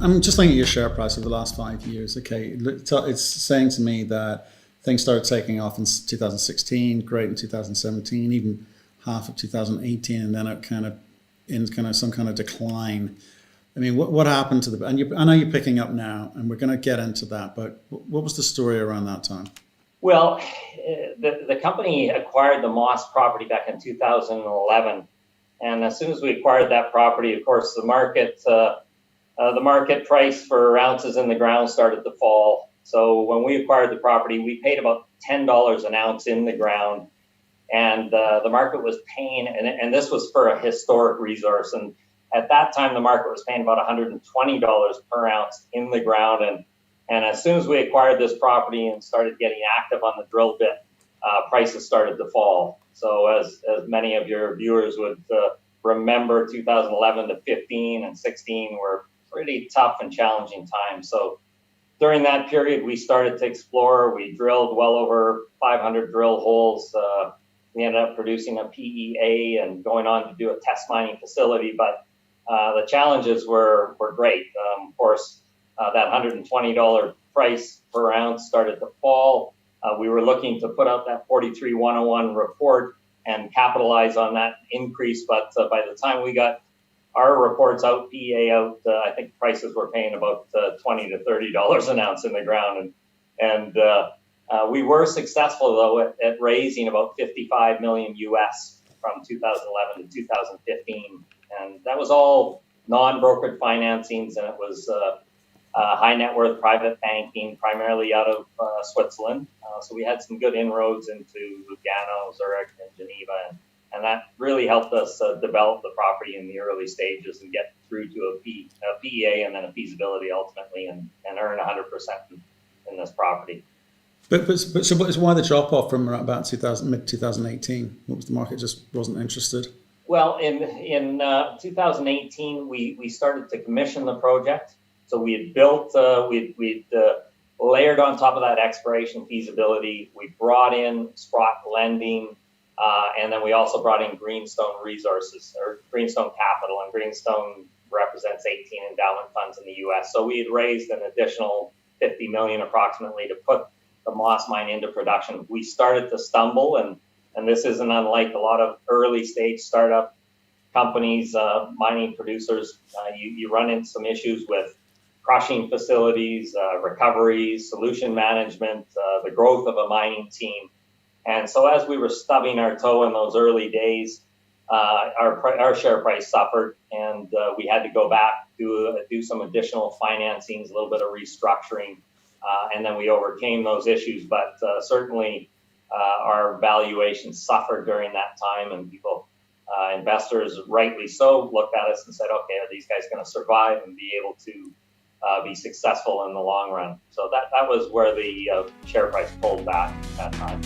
I'm just looking at your share price over the last 5 years. Okay, it's saying to me that things started taking off in 2016, great in 2017, even half of 2018, and then it kind of in kind of some kind of decline. I mean, what happened to the? And I know you're picking up now, and we're going to get into that. But what was the story around that time? Well, the company acquired the Moss property back in 2011, and as soon as we acquired that property, of course, the market price for ounces in the ground started to fall. So when we acquired the property, we paid about $10 an ounce in the ground, and the market was paying, and this was for a historic resource. And at that time, the market was paying about $120 per ounce in the ground. And as soon as we acquired this property and started getting active on the drill bit, prices started to fall. So as many of your viewers would remember, 2011 to 15 and 16 were pretty tough and challenging times. So during that period, we started to explore. We drilled well over 500 drill holes. We ended up producing a PEA and going on to do a test mining facility. But the challenges were great. Of course, that $120 price per ounce started to fall. We were looking to put out that 43-101 report and capitalize on that increase. But by the time we got our reports out, PEA out, I think prices were paying about $20 to $30 an ounce in the ground. And we were successful, though, at raising about 55 million US from 2011 to 2015. And that was all non-brokered financings, and it was high net worth private banking, primarily out of Switzerland. So we had some good inroads into Lugano, Zurich, and Geneva, and that really helped us develop the property in the early stages and get through to a PEA and then a feasibility ultimately, and earn 100% in this property. But so why the drop off from about mid 2018? What was the market just wasn't interested? Well, in 2018, we started to commission the project. So we had built, we'd layered on top of that exploration feasibility. We brought in Sprott lending, and then we also brought in Greenstone Resources, or Greenstone Capital, and Greenstone represents 18 endowment funds in the US. So we had raised an additional 50 million approximately to put the Moss mine into production. We started to stumble, and this isn't unlike a lot of early stage startup companies, mining producers. You run into some issues with crushing facilities, recoveries, solution management, the growth of a mining team. And so as we were stubbing our toe in those early days, our share price suffered, and we had to go back, do some additional financings, a little bit of restructuring, and then we overcame those issues. But certainly our valuation suffered during that time, and investors, rightly so, looked at us and said, okay, are these guys going to survive and be able to be successful in the long run? So that was where the share price pulled back at that time.